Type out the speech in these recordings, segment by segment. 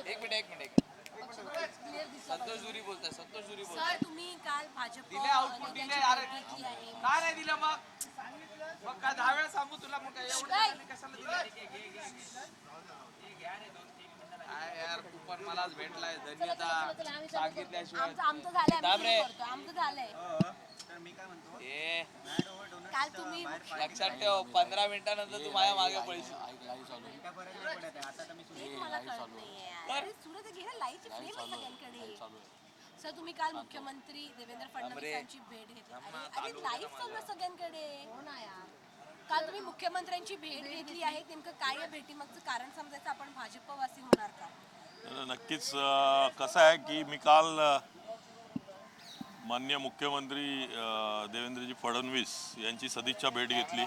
एक मिनिट संतोष जुरी बोलताय. सर तुम्ही काल भाजप दिले आउटपुट दिले. अरे काय नाही दिलं मग काय 10 वेळा सांगू तुला. मग काय एवढं कशाला दिलं? काय यार तू पण मलाच भेटलाय. धन्यवाद सांगितल्याशिवाय. आमचं झालंय, आमचं झालंय. तर मी काय म्हणतो, ए काल तुम्ही लक्षात ठेव 15 मिनिटानंतर तू माझ्या मागे पळशील. मिनिटा फरक नाही पडत आहे. आता तर मी तेच मला कळत नाहीये यार. अरे सूरज घे ना, लाईव्हची फ्रेम आहे सगळ्यांकडे. सर तुम्ही काल मुख्यमंत्री देवेंद्र फडणवीस यांची भेट घेतली. अरे लाईव्ह चालू आहे सगळ्यांकडे. हो ना यार. काल तुम्ही मुख्यमंत्र्यांची भेट घेतली आहे. नेमकं काय या भेटीमागचं कारण समजायचं, आपण भाजपवासी होणार का? नक्कीच. कसं आहे की मी काल माननीय मुख्यमंत्री देवेंद्रजी फडणवीस यांची सदिच्छा भेट घेतली.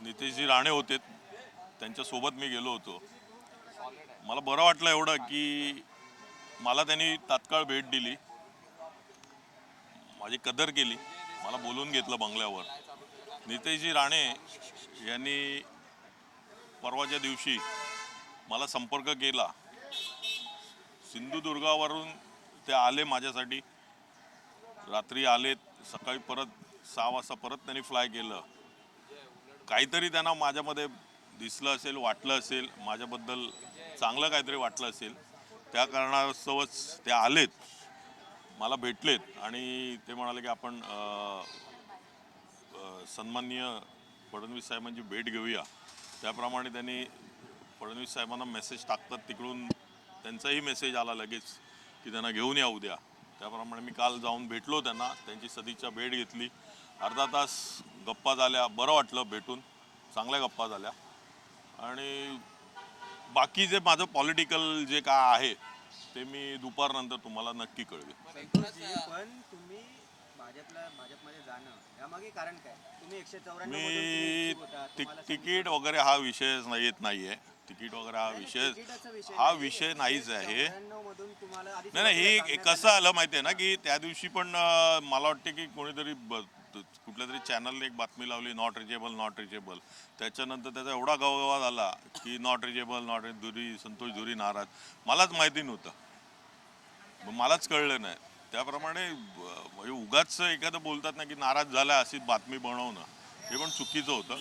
नितेशजी राणे होते, त्यांच्यासोबत मी गेलो होतो. मला बरं वाटलं एवढं की मला त्यांनी तात्काळ भेट दिली, माझी कदर केली, मला बोलून घेतलं बंगल्यावर. नितेशजी राणे यांनी परवाच्या दिवशी मला संपर्क केला. सिंधुदुर्गावरून ते आले माझ्यासाठी, रात्री आलेत, सकाळी परत 6 वाजता परत त्यांनी फ्लाय केलं. काहीतरी त्यांना माझ्यामध्ये दिसलं असेल, वाटलं असेल, माझ्याबद्दल चांगलं काहीतरी वाटलं असेल. त्या कारणास्तवच ते आलेत, मला भेटलेत आणि ते म्हणाले की आपण सन्माननीय फडणवीस साहेबांची भेट घेऊया. त्याप्रमाणे त्यांनी फडणवीस साहेबांना मेसेज टाकतात तिकडून त्यांचाही मेसेज आला लगेच की त्यांना घेऊन या उद्या. त्याप्रमाणे मी काल जाऊन भेटलो त्यांना, त्यांची सदिच्छा भेट घेतली. अर्धा तास गप्पा झाल्या, बरं वाटलं भेटून, चांगल्या गप्पा झाल्या. आणि बाकी जे माझं पॉलिटिकल जे काय आहे ते मी दुपारनंतर तुम्हाला नक्की कळवेन. पण तुम्ही भाजपमध्ये जाणं यामागे कारण काय? तुम्ही 194 मी तिकीट वगैरे हा विषय येत नाहीये. तिकीट वगैरे हा विषय नाहीच आहे. नाही, हे कसं आलं माहिती आहे ना की त्या दिवशी पण मला वाटते की कोणीतरी कुठल्या तरी चॅनलने एक बातमी लावली, नॉट रिचेबल. त्याच्यानंतर त्याचा एवढा गवगवा झाला की नॉट रिचेबल, संतोष धुरी नाराज. मलाच माहिती नव्हतं, मलाच कळलं नाही. त्याप्रमाणे म्हणजे उगाच एखादं बोलतात ना की नाराज झाला अशी बातमी बनवणं, हे पण चुकीचं होतं.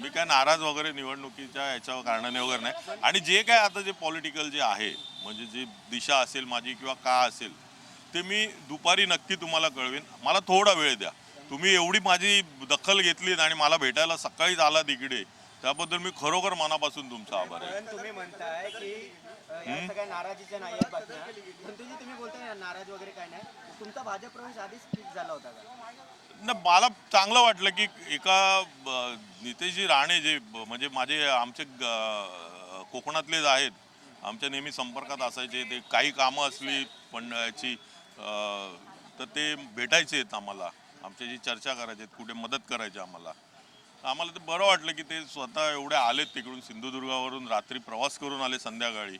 मी काय नाराज वगैरे निवडणुकीच्या याच्या कारणाने वगैरे नाही. आणि जे काय आता जे पॉलिटिकल जे आहे, म्हणजे जी दिशा असेल माझी किंवा का असेल, ते मी दुपारी नक्की तुम्हाला कळवेन. मला थोडा वेळ द्या. तुम्ही एवढी माझी दखल घेतलीत आणि मला भेटायला सकाळीच आलात इकडे, त्याबद्दल मी खरोखर मनापासून तुमचा आभार आहे. तुम्ही म्हणताय की या सगळ्या नाराजीच्या नाही आहेत बातम्या, पण तुम्ही बोलताय नाराज वगैरे काय नाही. तुमचा भाजप प्रवेश आधीच फिक्स झाला होता का? ना, मला चांगलं वाटलं की एका नितेशजी राणे जे म्हणजे माझे आमचे कोकणातलेच आहेत, आमच्या नेहमी संपर्कात असायचे. ते काही कामं असली पण याची तर ते भेटायचे आहेत आम्हाला, आमच्याशी चर्चा करायचे, कुठे मदत करायची आम्हाला. ते बरं वाटलं की ते स्वतः एवढे आलेत तिकडून, सिंधुदुर्गावरून रात्री प्रवास करून आले संध्याकाळी.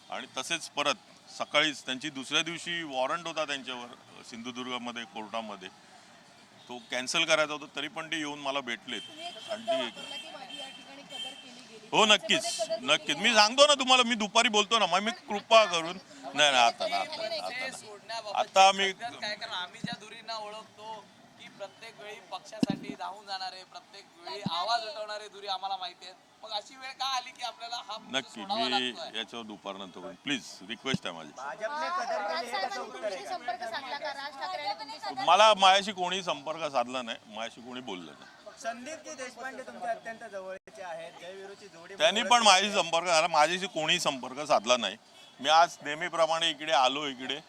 आणि तसेच परत सकाळीच त्यांची दुसऱ्या दिवशी वॉरंट होता त्यांच्यावर सिंधुदुर्गामध्ये कोर्टामध्ये, तो कॅन्सल करायचा होता, तरी पण ते येऊन मला भेटलेत. आणि हो, नक्कीच. मी सांगतो ना तुम्हाला, मी दुपारी बोलतो ना, मग मी कृपा करून नाही आता मी काय कारण आम्ही ज्या धुरींना ओळखतो की प्रत्येक वेळी पक्षासाठी धावून जाणारे, प्रत्येक वेळी आवाज उठवणारे धुरी आम्हाला माहिती आहेत. मग अशी वेळ का आली की आपल्याला हा नक्की मी याच्यावर दुपारनंतर प्लीज रिक्वेस्ट आहे माझी. मला माझ्याशी कोणी संपर्क साधला नाही, माझ्याशी कोणी बोललं नाही. संदीपजी देशपांडे तुमचे अत्यंत जवळचे आहेत, जयवीरूची जोडी. त्यांनी पण माझ्याशी संपर्क झाला, माझ्याशी कोणी संपर्क साधला नाही. मी आज नेहमीप्रमाणे इकडे आलो, इकडे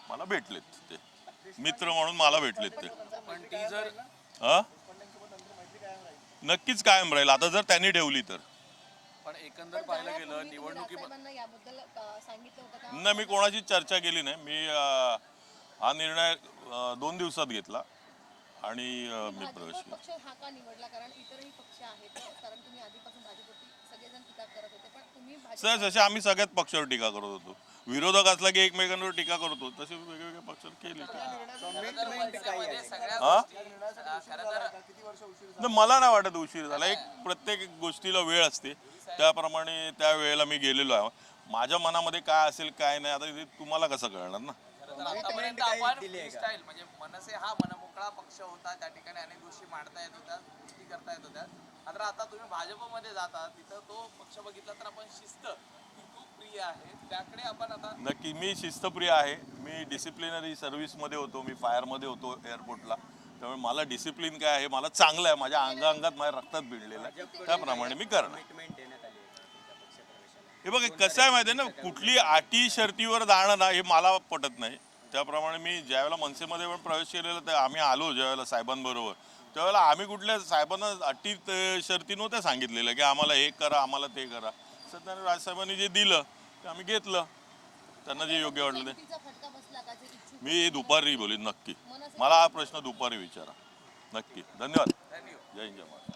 मला भेटलेत ते मित्र म्हणून, मला भेटलेत ते. पण ती जर नक्कीच कायम राहील, आता जर त्यांनी ठेवली तर. पण एकंदर पाहायला गेलं निवडणुकी नाही, मी कोणाची चर्चा केली नाही. मी हा निर्णय 2 दिवसात घेतला आणि मी प्रवेश केला. जसे आम्ही सगळ्याच पक्षावर टीका करत होतो, विरोधक असला की एकमेकांवर टीका करतो, तसे वेगवेगळ्या पक्षावर केली. मला नाही वाटत उशीर झाला. एक प्रत्येक गोष्टीला वेळ असते, त्याप्रमाणे त्या वेळेला मी गेलेलो आहे. माझ्या मनामध्ये काय असेल काय नाही आता ते तुम्हाला कसं कळणार ना. खरं तर आतापर्यंत आपण फ्रीस्टाईल म्हणजे मनसे हा मनमोकळा पक्ष होता, त्या ठिकाणी अनेक गोष्टी मांडता येत होत्या, गोष्टी करता येत होत्या. मात्र आता तुम्ही भाजपमध्ये जाता, तिथं तो पक्ष बघितला तर आपण शिस्त ही खूप प्रिय आहे, त्याकडे आपण आता नक्की मी शिस्तप्रिय आहे. मी डिसिप्लिनरी सर्व्हिसमध्ये होतो, मी फायरमध्ये होतो एअरपोर्टला. त्यामुळे मला डिसिप्लिन काय आहे मला चांगलं आहे, माझ्या अंगात माझ्या रक्तात भिडलेलं आहे, त्याप्रमाणे मी करणार. कमिटमेंट देण्यात आली आहे तुमच्या पक्षप्रवेशाला. हे बघा कसं आहे माहिती आहे ना, कुठली अटी शर्तीवर जाणं ना हे मला पटत नाही. त्याप्रमाणे मी ज्यावेळेला मनसेमध्ये पण प्रवेश केलेला तर आम्ही आलो ज्यावेळेला साहेबांबरोबर, त्यावेळेला आम्ही कुठल्या साहेबांना अटी शर्ती नव्हत्या सांगितलेल्या की आम्हाला हे करा आम्हाला ते करा. सत्याने राजसाहेबांनी जे दिलं ते आम्ही घेतलं, त्यांना जे योग्य वाटलं ते. तिचा फटका बसला का जे इच्छुक मी दुपारी बोलीन नक्की, मला हा प्रश्न दुपारी विचारा नक्की. धन्यवाद. धन्यवाद. जय हिंद जय महाराष्ट्र.